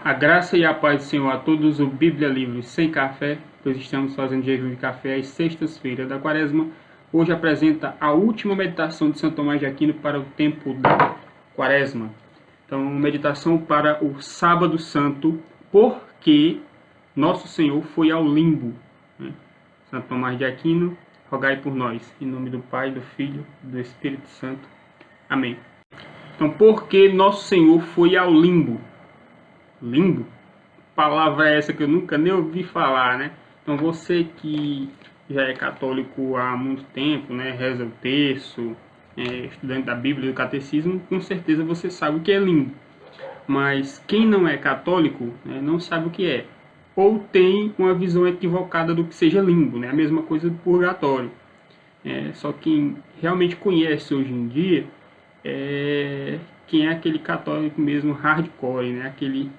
A graça e a paz do Senhor a todos, o Bíblia Livre Sem Café. Nós estamos fazendo jejum de café às sextas-feiras da Quaresma. Hoje apresenta a última meditação de Santo Tomás de Aquino para o tempo da Quaresma. Então, meditação para o Sábado Santo, porque Nosso Senhor foi ao limbo. Santo Tomás de Aquino, rogai por nós. Em nome do Pai, do Filho e do Espírito Santo. Amém. Então, porque Nosso Senhor foi ao limbo. Limbo? Palavra essa que eu nunca nem ouvi falar, né? Então você que já é católico há muito tempo, né? Reza o terço, estudante da Bíblia e do Catecismo, com certeza você sabe o que é limbo. Mas quem não é católico, né, não sabe o que é. Ou tem uma visão equivocada do que seja limbo, né? A mesma coisa do purgatório. Só quem realmente conhece hoje em dia quem é aquele católico mesmo hardcore, né? Aquele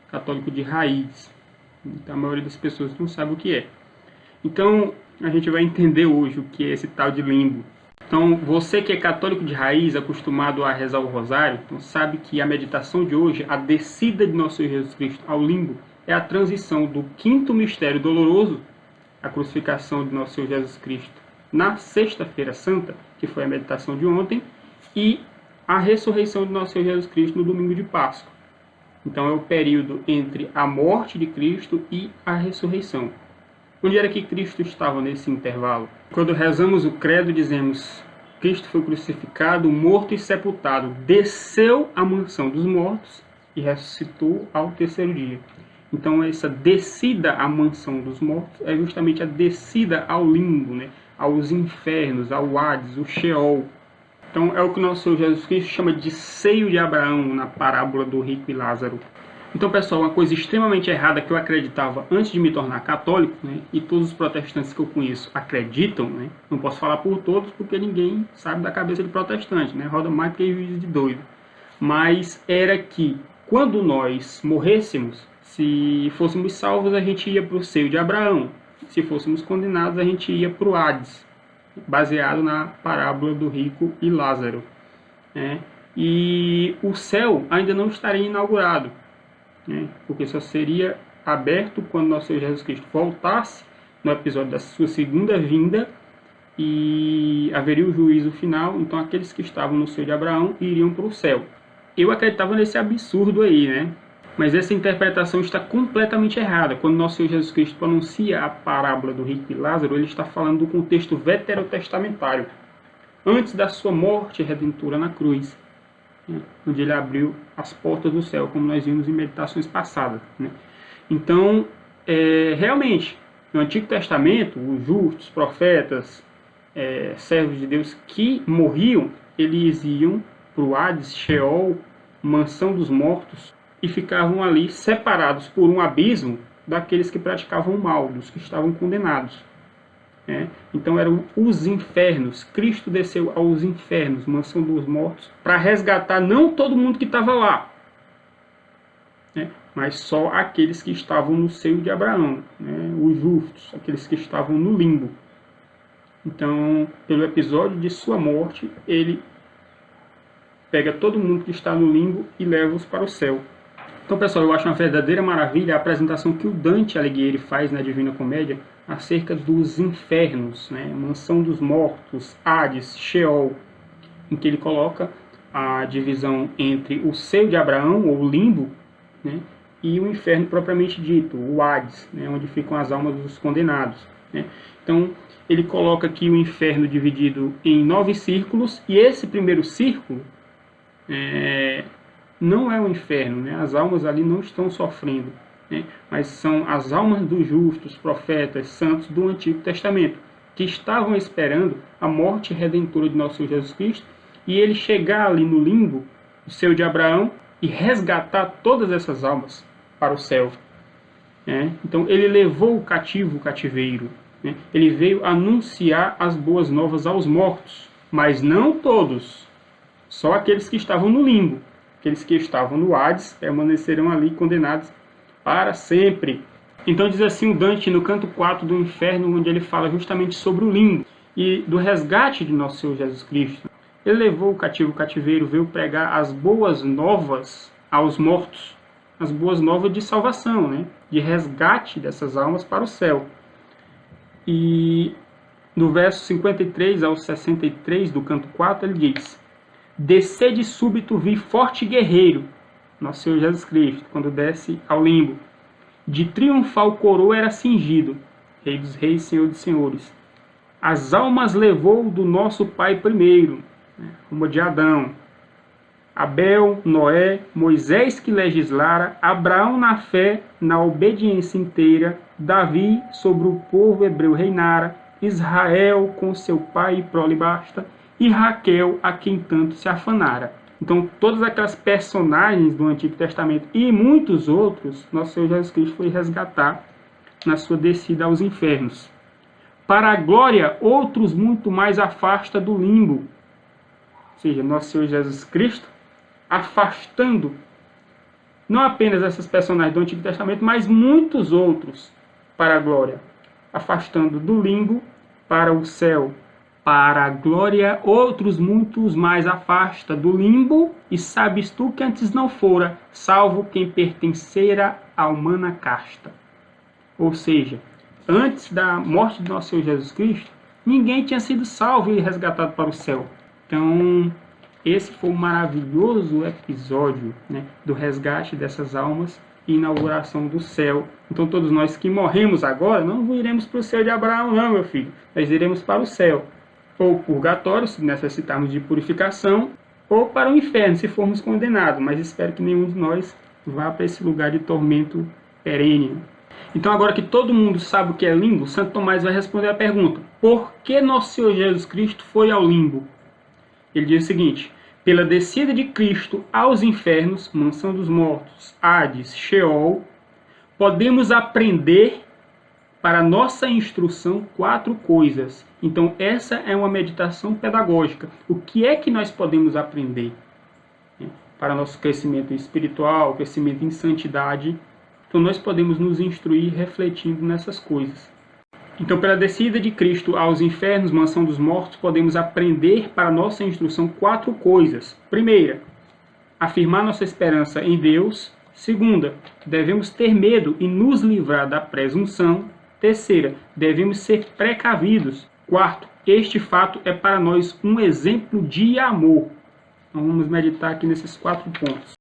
católico de raiz. Então, a maioria das pessoas não sabe o que é. Então, a gente vai entender hoje o que é esse tal de limbo. Então, você que é católico de raiz, acostumado a rezar o rosário, então sabe que a meditação de hoje, a descida de nosso Senhor Jesus Cristo ao limbo, é a transição do quinto mistério doloroso, a crucificação de nosso Senhor Jesus Cristo, na Sexta-feira Santa, que foi a meditação de ontem, e a ressurreição de nosso Senhor Jesus Cristo no domingo de Páscoa. Então é o período entre a morte de Cristo e a ressurreição. Onde era que Cristo estava nesse intervalo? Quando rezamos o credo, dizemos: Cristo foi crucificado, morto e sepultado, desceu à mansão dos mortos e ressuscitou ao terceiro dia. Então essa descida à mansão dos mortos é justamente a descida ao limbo, né? Aos infernos, ao Hades, o Sheol. Então é o que nosso Senhor Jesus Cristo chama de seio de Abraão na parábola do rico e Lázaro. Então, pessoal, uma coisa extremamente errada que eu acreditava antes de me tornar católico, né, e todos os protestantes que eu conheço acreditam, né, não posso falar por todos porque ninguém sabe da cabeça de protestante, né, roda mais que juízo de doido. Mas era que quando nós morrêssemos, se fôssemos salvos, a gente ia para o seio de Abraão. Se fôssemos condenados, a gente ia para o Hades, baseado na parábola do rico e Lázaro. E o céu ainda não estaria inaugurado, porque só seria aberto quando nosso Senhor Jesus Cristo voltasse no episódio da sua segunda vinda e haveria o juízo final. Então aqueles que estavam no seio de Abraão iriam para o céu. Eu acreditava nesse absurdo aí, né? Mas essa interpretação está completamente errada. Quando nosso Senhor Jesus Cristo pronuncia a parábola do rico e Lázaro, ele está falando do contexto veterotestamentário, antes da sua morte redentora na cruz, onde ele abriu as portas do céu, como nós vimos em meditações passadas. Então, realmente, no Antigo Testamento, os justos, profetas, servos de Deus que morriam, eles iam para o Hades, Sheol, mansão dos mortos, e ficavam ali separados por um abismo daqueles que praticavam o mal, dos que estavam condenados. Então eram os infernos. Cristo desceu aos infernos, mansão dos mortos, para resgatar não todo mundo que estava lá, mas só aqueles que estavam no seio de Abraão, os justos, aqueles que estavam no limbo. Então, pelo episódio de sua morte, ele pega todo mundo que está no limbo e leva-os para o céu. Então, pessoal, eu acho uma verdadeira maravilha a apresentação que o Dante Alighieri faz na Divina Comédia acerca dos infernos, mansão dos mortos, Hades, Sheol, em que ele coloca a divisão entre o seio de Abraão, ou limbo, e o inferno propriamente dito, o Hades, onde ficam as almas dos condenados. Então, ele coloca aqui o inferno dividido em 9 círculos, e esse primeiro círculo não é o inferno, as almas ali não estão sofrendo, mas são as almas dos justos, profetas, santos do Antigo Testamento, que estavam esperando a morte redentora de nosso Senhor Jesus Cristo, e ele chegar ali no limbo, o seio de Abraão, e resgatar todas essas almas para o céu. Então ele levou o cativo o cativeiro, ele veio anunciar as boas novas aos mortos, mas não todos, só aqueles que estavam no limbo. Aqueles que estavam no Hades permanecerão ali condenados para sempre. Então diz assim o Dante no canto 4 do Inferno, onde ele fala justamente sobre o limbo e do resgate de nosso Senhor Jesus Cristo. Ele levou o cativo o cativeiro, veio pregar as boas novas aos mortos, as boas novas de salvação, né? De resgate dessas almas para o céu. E no verso 53 ao 63 do canto 4, ele diz: descer de súbito vi forte guerreiro, nosso Senhor Jesus Cristo, quando desce ao limbo. De triunfal coroa era cingido, Rei dos reis, Senhor dos senhores. As almas levou do nosso pai primeiro, como de Adão, Abel, Noé, Moisés que legislara, Abraão na fé, na obediência inteira, Davi sobre o povo hebreu reinara, Israel com seu pai e prole basta, e Raquel a quem tanto se afanara. Então, todas aquelas personagens do Antigo Testamento e muitos outros, nosso Senhor Jesus Cristo foi resgatar na sua descida aos infernos. Para a glória, outros muito mais afasta do limbo. Ou seja, nosso Senhor Jesus Cristo afastando não apenas essas personagens do Antigo Testamento, mas muitos outros para a glória. Afastando do limbo para o céu. Para a glória, outros muitos mais afasta do limbo, e sabes tu que antes não fora, salvo quem pertencera à humana casta. Ou seja, antes da morte de nosso Senhor Jesus Cristo, ninguém tinha sido salvo e resgatado para o céu. Então, esse foi um maravilhoso episódio, né, do resgate dessas almas e inauguração do céu. Então, todos nós que morremos agora, não iremos para o céu de Abraão, não, meu filho. Nós iremos para o céu. Ou purgatório, se necessitarmos de purificação, ou para o inferno, se formos condenados. Mas espero que nenhum de nós vá para esse lugar de tormento perene. Então, agora que todo mundo sabe o que é limbo, Santo Tomás vai responder a pergunta: por que nosso Senhor Jesus Cristo foi ao limbo? Ele diz o seguinte: pela descida de Cristo aos infernos, mansão dos mortos, Hades, Sheol, podemos aprender para nossa instrução 4 coisas. Então, essa é uma meditação pedagógica. O que é que nós podemos aprender para nosso crescimento espiritual, crescimento em santidade? Então, nós podemos nos instruir refletindo nessas coisas. Então, pela descida de Cristo aos infernos, mansão dos mortos, podemos aprender para nossa instrução 4 coisas. Primeira, afirmar nossa esperança em Deus. Segunda, devemos ter medo e nos livrar da presunção. Terceira, devemos ser precavidos. Quarto, este fato é para nós um exemplo de amor. Então, vamos meditar aqui nesses 4 pontos.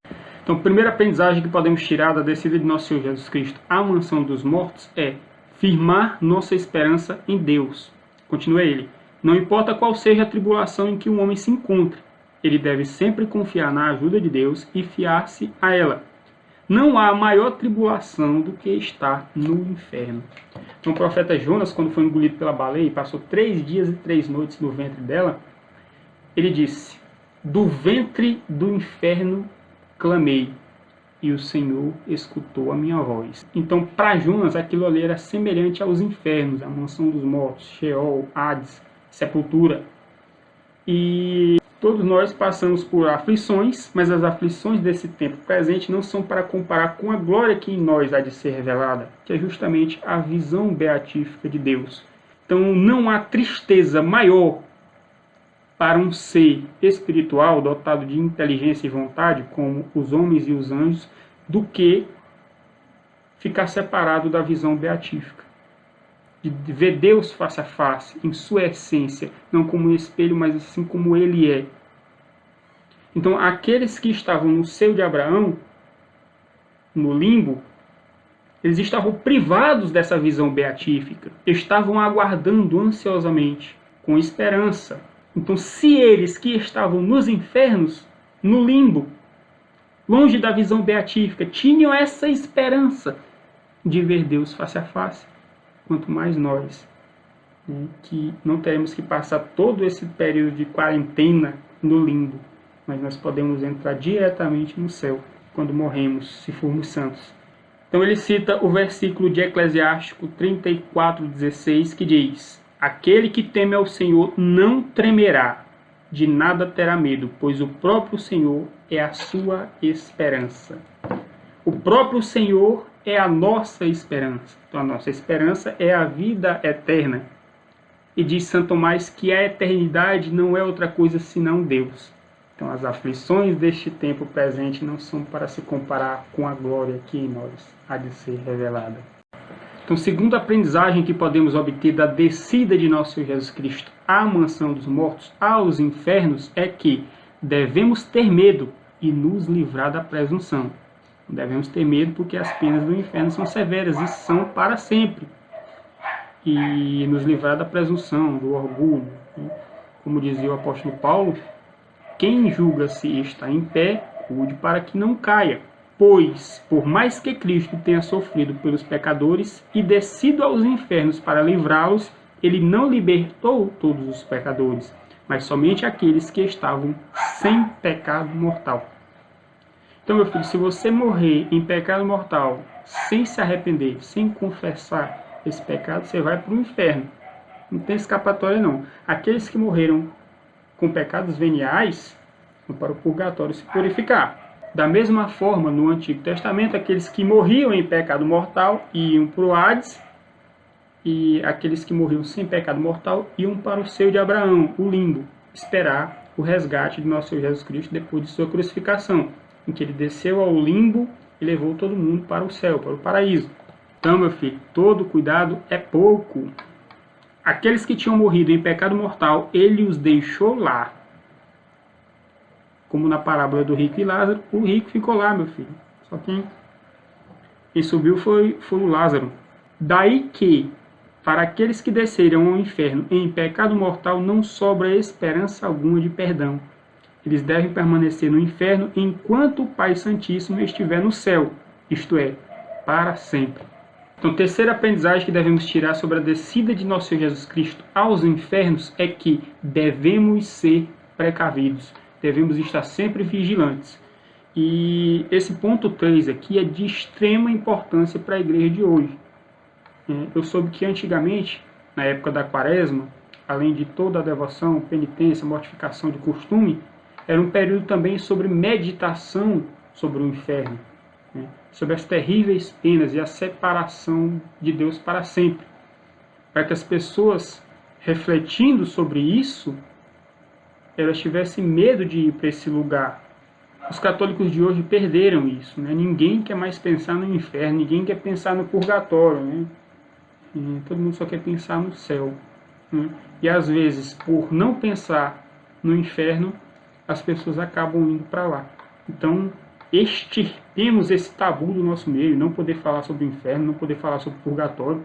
Então, a primeira aprendizagem que podemos tirar da descida de nosso Senhor Jesus Cristo à mansão dos mortos é firmar nossa esperança em Deus. Continua ele: não importa qual seja a tribulação em que o homem se encontre, ele deve sempre confiar na ajuda de Deus e fiar-se a ela. Não há maior tribulação do que estar no inferno. Então, o profeta Jonas, quando foi engolido pela baleia e passou 3 dias e 3 noites no ventre dela, ele disse: do ventre do inferno clamei, e o Senhor escutou a minha voz. Então, para Jonas, aquilo ali era semelhante aos infernos, a mansão dos mortos, Sheol, Hades, sepultura. E todos nós passamos por aflições, mas as aflições desse tempo presente não são para comparar com a glória que em nós há de ser revelada, que é justamente a visão beatífica de Deus. Então, não há tristeza maior para um ser espiritual dotado de inteligência e vontade, como os homens e os anjos, do que ficar separado da visão beatífica. De ver Deus face a face, em sua essência, não como um espelho, mas assim como Ele é. Então, aqueles que estavam no seio de Abraão, no limbo, eles estavam privados dessa visão beatífica, estavam aguardando ansiosamente, com esperança. Então, se eles que estavam nos infernos, no limbo, longe da visão beatífica, tinham essa esperança de ver Deus face a face, quanto mais nós, né, que não teremos que passar todo esse período de quarentena no limbo, mas nós podemos entrar diretamente no céu quando morremos, se formos santos. Então ele cita o versículo de Eclesiástico 34:16, que diz: aquele que teme ao Senhor não tremerá, de nada terá medo, pois o próprio Senhor é a sua esperança. O próprio Senhor é a nossa esperança. Então a nossa esperança é a vida eterna. E diz Santo Tomás que a eternidade não é outra coisa senão Deus. Então, as aflições deste tempo presente não são para se comparar com a glória que em nós há de ser revelada. Então, segunda aprendizagem que podemos obter da descida de nosso Senhor Jesus Cristo à mansão dos mortos, aos infernos, é que devemos ter medo e nos livrar da presunção. Devemos ter medo porque as penas do inferno são severas e são para sempre. E nos livrar da presunção, do orgulho. Como dizia o apóstolo Paulo, quem julga-se está em pé, cuide para que não caia. Pois, por mais que Cristo tenha sofrido pelos pecadores e descido aos infernos para livrá-los, ele não libertou todos os pecadores, mas somente aqueles que estavam sem pecado mortal. Então, meu filho, se você morrer em pecado mortal, sem se arrepender, sem confessar esse pecado, você vai para o inferno. Não tem escapatória, não. Aqueles que morreram com pecados veniais vão para o purgatório se purificar. Da mesma forma, no Antigo Testamento, aqueles que morriam em pecado mortal iam para o Hades, e aqueles que morriam sem pecado mortal iam para o seio de Abraão, o limbo, esperar o resgate de nosso Senhor Jesus Cristo depois de sua crucificação, em que ele desceu ao limbo e levou todo mundo para o céu, para o paraíso. Então, meu filho, todo cuidado é pouco. Aqueles que tinham morrido em pecado mortal, ele os deixou lá. Como na parábola do rico e Lázaro, o rico ficou lá, meu filho. Só quem subiu foi o Lázaro. Daí que, para aqueles que desceram ao inferno em pecado mortal, não sobra esperança alguma de perdão. Eles devem permanecer no inferno enquanto o Pai Santíssimo estiver no céu, isto é, para sempre. Então, terceira aprendizagem que devemos tirar sobre a descida de nosso Senhor Jesus Cristo aos infernos é que devemos ser precavidos, devemos estar sempre vigilantes. E esse ponto 3 aqui é de extrema importância para a igreja de hoje. Eu soube que antigamente, na época da Quaresma, além de toda a devoção, penitência, mortificação de costume, era um período também sobre meditação sobre o inferno, sobre as terríveis penas e a separação de Deus para sempre. Para que as pessoas, refletindo sobre isso, elas tivessem medo de ir para esse lugar. Os católicos de hoje perderam isso. Ninguém quer mais pensar no inferno, ninguém quer pensar no purgatório. Todo mundo só quer pensar no céu. E às vezes, por não pensar no inferno, as pessoas acabam indo para lá. Então, extirpemos esse tabu do nosso meio, não poder falar sobre o inferno, não poder falar sobre o purgatório.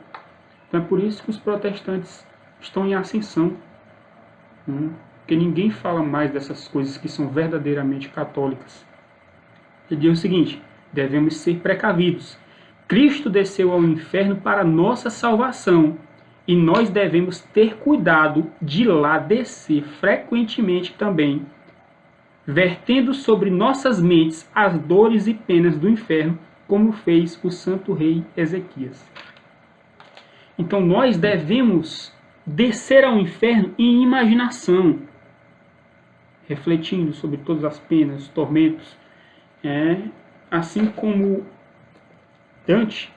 Então é por isso que os protestantes estão em ascensão. Porque ninguém fala mais dessas coisas que são verdadeiramente católicas. Ele diz o seguinte: devemos ser precavidos. Cristo desceu ao inferno para nossa salvação, e nós devemos ter cuidado de lá descer frequentemente também, vertendo sobre nossas mentes as dores e penas do inferno, como fez o santo rei Ezequias. Então nós devemos descer ao inferno em imaginação, refletindo sobre todas as penas, tormentos, assim como Dante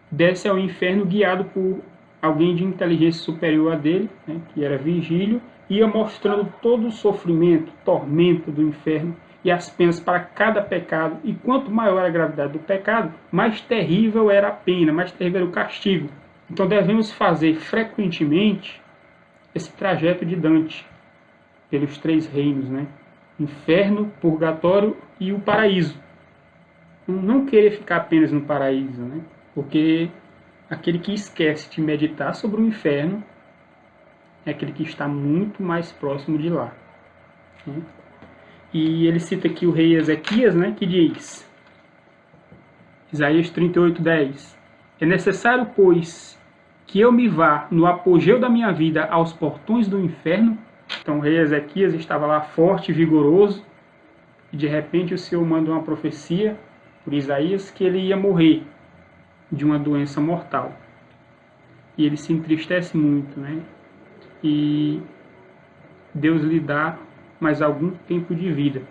desce ao inferno guiado por alguém de inteligência superior a dele, que era Virgílio, ia mostrando todo o sofrimento, tormento do inferno e as penas para cada pecado. E quanto maior a gravidade do pecado, mais terrível era a pena, mais terrível era o castigo. Então devemos fazer frequentemente esse trajeto de Dante pelos 3 reinos, inferno, purgatório e o paraíso. Não querer ficar apenas no paraíso, porque aquele que esquece de meditar sobre o inferno é aquele que está muito mais próximo de lá. E ele cita aqui o rei Ezequias, que diz, Isaías 38:10, é necessário, pois, que eu me vá no apogeu da minha vida aos portões do inferno. Então o rei Ezequias estava lá forte e vigoroso, e de repente o Senhor manda uma profecia por Isaías que ele ia morrer de uma doença mortal. E ele se entristece muito, E Deus lhe dá mais algum tempo de vida.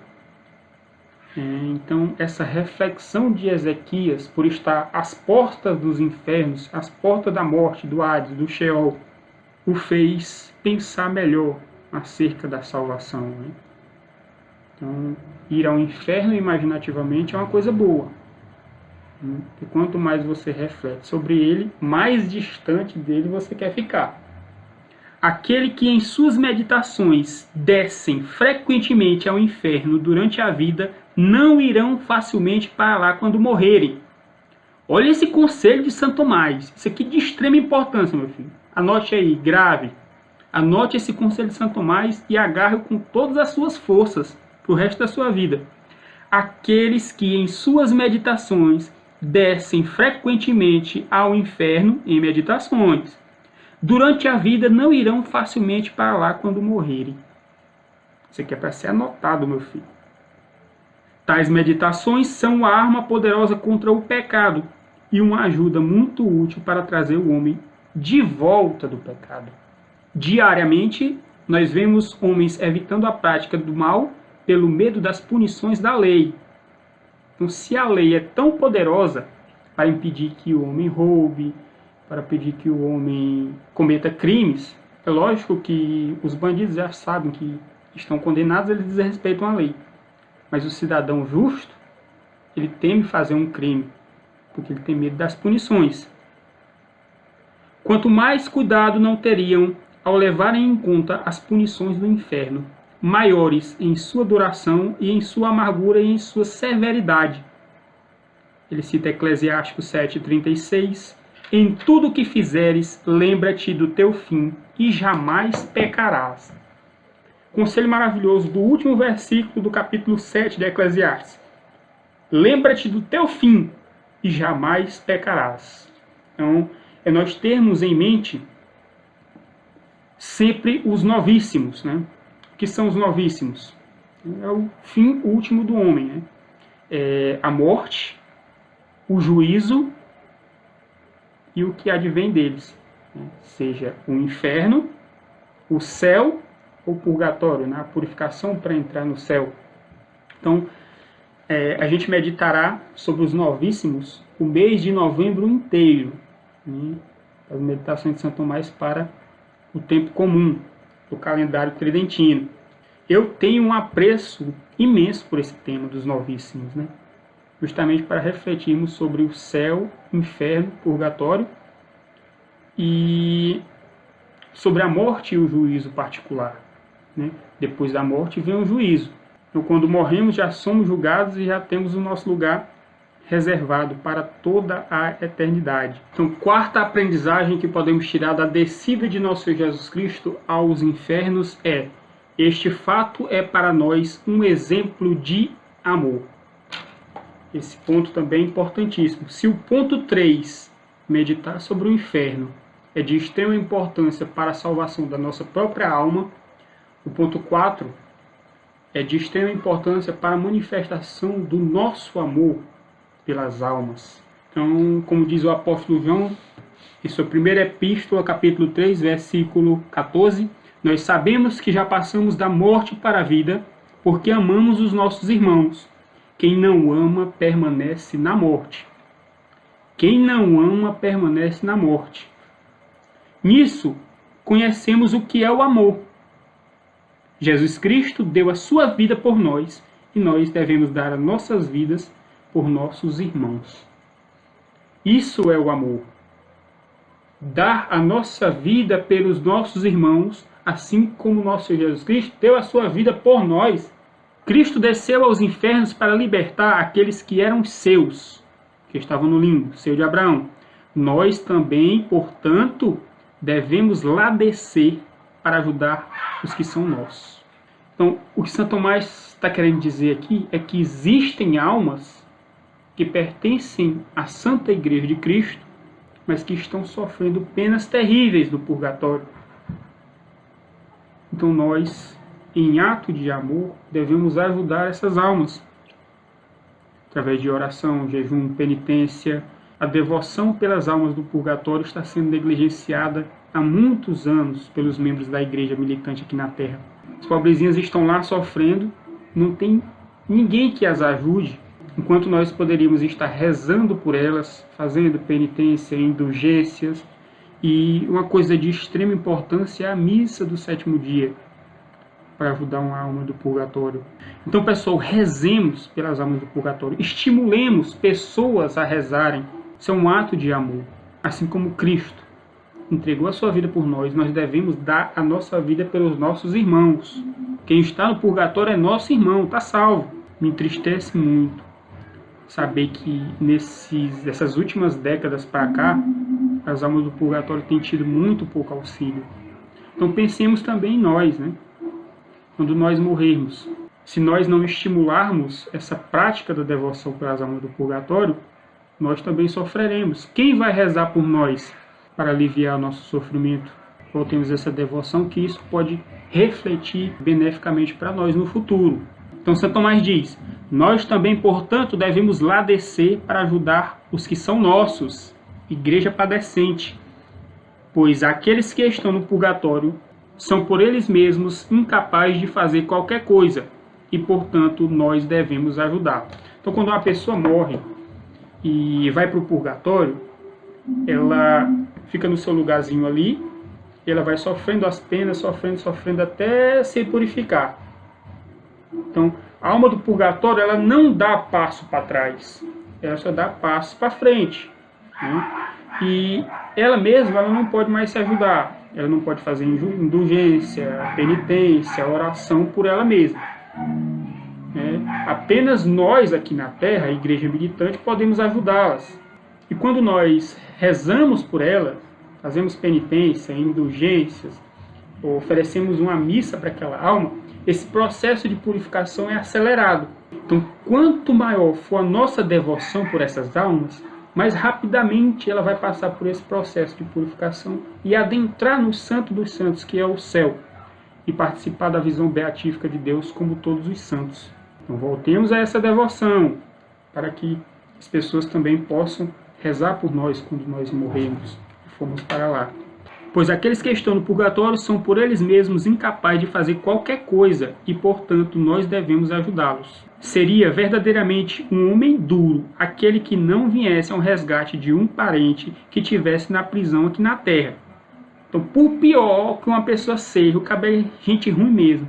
Então, essa reflexão de Ezequias, por estar às portas dos infernos, às portas da morte, do Hades, do Sheol, o fez pensar melhor acerca da salvação. Então, ir ao inferno imaginativamente é uma coisa boa. E quanto mais você reflete sobre ele, mais distante dele você quer ficar. Aquele que em suas meditações descem frequentemente ao inferno durante a vida, não irão facilmente para lá quando morrerem. Olha esse conselho de Santo Tomás. Isso aqui de extrema importância, meu filho. Anote aí, grave. Anote esse conselho de Santo Tomás e agarre com todas as suas forças para o resto da sua vida. Aqueles que em suas meditações descem frequentemente ao inferno em meditações, durante a vida não irão facilmente para lá quando morrerem. Isso aqui é para ser anotado, meu filho. Tais meditações são uma arma poderosa contra o pecado e uma ajuda muito útil para trazer o homem de volta do pecado. Diariamente, nós vemos homens evitando a prática do mal pelo medo das punições da lei. Então, se a lei é tão poderosa para impedir que o homem roube, para impedir que o homem cometa crimes, é lógico que os bandidos já sabem que estão condenados, eles desrespeitam a lei. Mas o cidadão justo, ele teme fazer um crime, porque ele tem medo das punições. Quanto mais cuidado não teriam ao levarem em conta as punições do inferno, maiores em sua duração e em sua amargura e em sua severidade. Ele cita Eclesiásticos 7,36. Em tudo o que fizeres, lembra-te do teu fim e jamais pecarás. Conselho maravilhoso do último versículo do capítulo 7 de Eclesiastes. Lembra-te do teu fim e jamais pecarás. Então, é nós termos em mente sempre os novíssimos, né? O que são os novíssimos? É o fim último do homem, né? É a morte, o juízo e o que advém deles, né? Seja o inferno, o céu ou purgatório, né? A purificação para entrar no céu. Então, a gente meditará sobre os novíssimos o mês de novembro inteiro, né? As meditações de Santo Tomás para o tempo comum, do calendário tridentino. Eu tenho um apreço imenso por esse tema dos novíssimos, né? Justamente para refletirmos sobre o céu, inferno, purgatório e sobre a morte e o juízo particular, né? Depois da morte vem o juízo. Então, quando morremos, já somos julgados e já temos o nosso lugar reservado para toda a eternidade. Então, quarta aprendizagem que podemos tirar da descida de nosso Senhor Jesus Cristo aos infernos é: este fato é para nós um exemplo de amor. Esse ponto também é importantíssimo. Se o ponto 3, meditar sobre o inferno, é de extrema importância para a salvação da nossa própria alma, o ponto 4 é de extrema importância para a manifestação do nosso amor pelas almas. Então, como diz o apóstolo João, em sua primeira epístola, capítulo 3, versículo 14, nós sabemos que já passamos da morte para a vida, porque amamos os nossos irmãos. Quem não ama, permanece na morte. Quem não ama, permanece na morte. Nisso, conhecemos o que é o amor. Jesus Cristo deu a sua vida por nós, e nós devemos dar as nossas vidas por nossos irmãos. Isso é o amor. Dar a nossa vida pelos nossos irmãos, assim como nosso Senhor Jesus Cristo deu a sua vida por nós. Cristo desceu aos infernos para libertar aqueles que eram seus, que estavam no limbo, seu de Abraão. Nós também, portanto, devemos lá descer para ajudar os que são nossos. Então, o que Santo Tomás está querendo dizer aqui é que existem almas que pertencem à Santa Igreja de Cristo, mas que estão sofrendo penas terríveis no purgatório. Então nós, em ato de amor, devemos ajudar essas almas. Através de oração, jejum, penitência, a devoção pelas almas do purgatório está sendo negligenciada há muitos anos pelos membros da igreja militante aqui na Terra. As pobrezinhas estão lá sofrendo, não tem ninguém que as ajude, enquanto nós poderíamos estar rezando por elas, fazendo penitência, indulgências, e uma coisa de extrema importância é a missa do sétimo dia. para ajudar uma alma do purgatório. Então, pessoal, rezemos pelas almas do purgatório. Estimulemos pessoas a rezarem. Isso é um ato de amor. Assim como Cristo entregou a sua vida por nós, nós devemos dar a nossa vida pelos nossos irmãos. Quem está no purgatório é nosso irmão, está salvo. Me entristece muito saber que nessas últimas décadas para cá, as almas do purgatório têm tido muito pouco auxílio. Então pensemos também em nós, né? Quando nós morrermos. Se nós não estimularmos essa prática da devoção pelas almas do purgatório, nós também sofreremos. Quem vai rezar por nós para aliviar o nosso sofrimento? Voltemos essa devoção, que isso pode refletir beneficamente para nós no futuro. Então Santo Tomás diz: nós também, portanto, devemos lá descer para ajudar os que são nossos, igreja padecente, pois aqueles que estão no purgatório são por eles mesmos incapazes de fazer qualquer coisa e, portanto, nós devemos ajudar. Então, quando uma pessoa morre e vai para o purgatório, ela fica no seu lugarzinho ali, ela vai sofrendo as penas, sofrendo até se purificar. Então, a alma do purgatório, ela não dá passo para trás, ela só dá passo para frente, né? E ela mesma, ela não pode mais se ajudar, ela não pode fazer indulgência, penitência, oração por ela mesma. Apenas nós aqui na Terra, a igreja militante, podemos ajudá-las. E quando nós rezamos por elas, fazemos penitência, indulgências, ou oferecemos uma missa para aquela alma, esse processo de purificação é acelerado. Então, quanto maior for a nossa devoção por essas almas, mais rapidamente ela vai passar por esse processo de purificação e adentrar no Santo dos Santos, que é o céu, e participar da visão beatífica de Deus como todos os santos. Então, voltemos a essa devoção, para que as pessoas também possam rezar por nós quando nós morrermos e formos para lá. Pois aqueles que estão no purgatório são por eles mesmos incapazes de fazer qualquer coisa e, portanto, nós devemos ajudá-los. Seria verdadeiramente um homem duro aquele que não viesse ao resgate de um parente que estivesse na prisão aqui na terra. Então, por pior que uma pessoa seja, o cabo é gente ruim mesmo.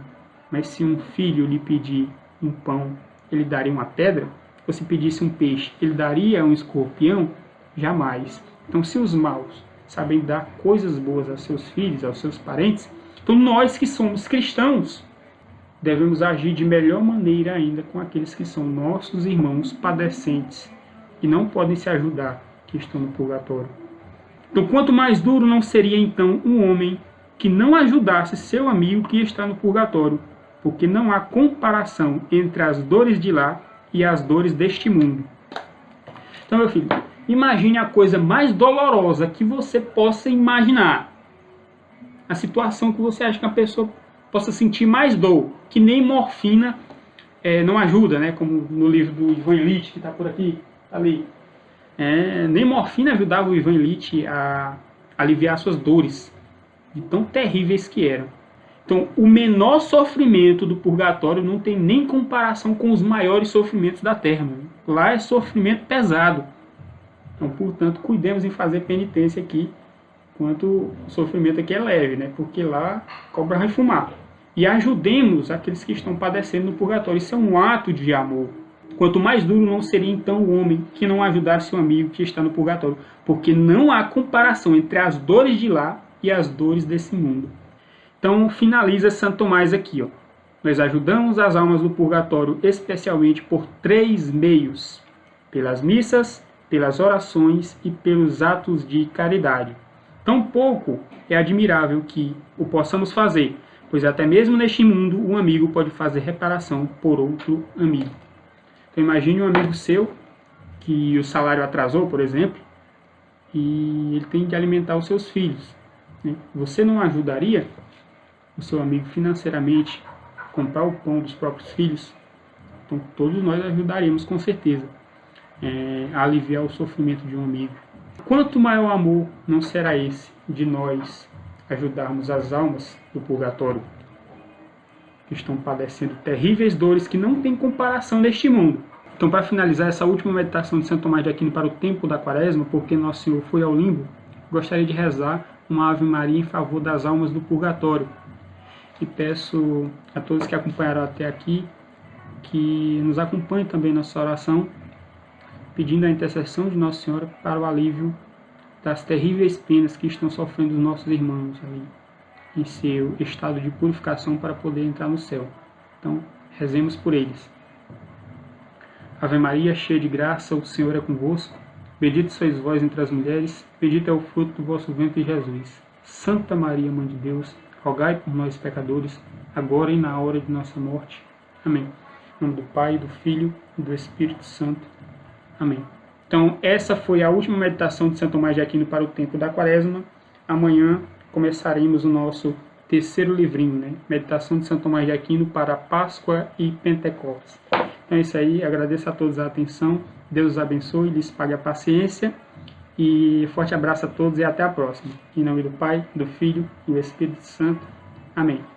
Mas se um filho lhe pedir um pão, ele daria uma pedra? Ou se pedisse um peixe, ele daria um escorpião? Jamais. Então, se os maus sabem dar coisas boas aos seus filhos, aos seus parentes, então nós que somos cristãos devemos agir de melhor maneira ainda com aqueles que são nossos irmãos padecentes e não podem se ajudar, que estão no purgatório. Então, quanto mais duro não seria então um homem que não ajudasse seu amigo que está no purgatório, porque não há comparação entre as dores de lá e as dores deste mundo. Então, meu filho, imagine a coisa mais dolorosa que você possa imaginar. A situação que você acha que a pessoa possa sentir mais dor, que nem morfina não ajuda, né? Como no livro do Ivan Illich, que está por aqui, tá ali. Nem morfina ajudava o Ivan Illich a aliviar suas dores, de tão terríveis que eram. Então, o menor sofrimento do purgatório não tem nem comparação com os maiores sofrimentos da Terra. Mano. Lá é sofrimento pesado. Então, portanto, cuidemos em fazer penitência aqui, enquanto o sofrimento aqui é leve, né? Porque lá cobra vai fumar. E ajudemos aqueles que estão padecendo no purgatório. Isso é um ato de amor. Quanto mais duro não seria então o homem que não ajudasse seu amigo que está no purgatório, porque não há comparação entre as dores de lá e as dores desse mundo. Então, finaliza Santo Tomás aqui, ó. Nós ajudamos as almas do purgatório especialmente por 3 meios: pelas missas, pelas orações e pelos atos de caridade. Tampouco é admirável que o possamos fazer, pois até mesmo neste mundo um amigo pode fazer reparação por outro amigo. Então imagine um amigo seu que o salário atrasou, por exemplo, e ele tem que alimentar os seus filhos, né? Você não ajudaria o seu amigo financeiramente a comprar o pão dos próprios filhos? Então todos nós ajudaríamos com certeza a aliviar o sofrimento de um amigo. Quanto maior amor não será esse de nós ajudarmos as almas do purgatório, que estão padecendo terríveis dores que não têm comparação neste mundo. Então, para finalizar essa última meditação de Santo Tomás de Aquino para o tempo da Quaresma, porque Nosso Senhor foi ao limbo, gostaria de rezar uma Ave Maria em favor das almas do purgatório. e peço a todos que acompanharam até aqui que nos acompanhem também nessa oração, pedindo a intercessão de Nossa Senhora para o alívio das terríveis penas que estão sofrendo os nossos irmãos ali, em seu estado de purificação para poder entrar no céu. Então, rezemos por eles. Ave Maria, cheia de graça, o Senhor é convosco. Bendita sois vós entre as mulheres, bendito é o fruto do vosso ventre, Jesus. Santa Maria, Mãe de Deus, rogai por nós, pecadores, agora e na hora de nossa morte. Amém. Em nome do Pai, do Filho e do Espírito Santo. Amém. Então, essa foi a última meditação de São Tomás de Aquino para o tempo da Quaresma. Amanhã começaremos o nosso terceiro livrinho, né? Meditação de São Tomás de Aquino para Páscoa e Pentecostes. Então é isso aí, agradeço a todos a atenção, Deus os abençoe, lhes pague a paciência e forte abraço a todos e até a próxima. Em nome do Pai, do Filho e do Espírito Santo. Amém.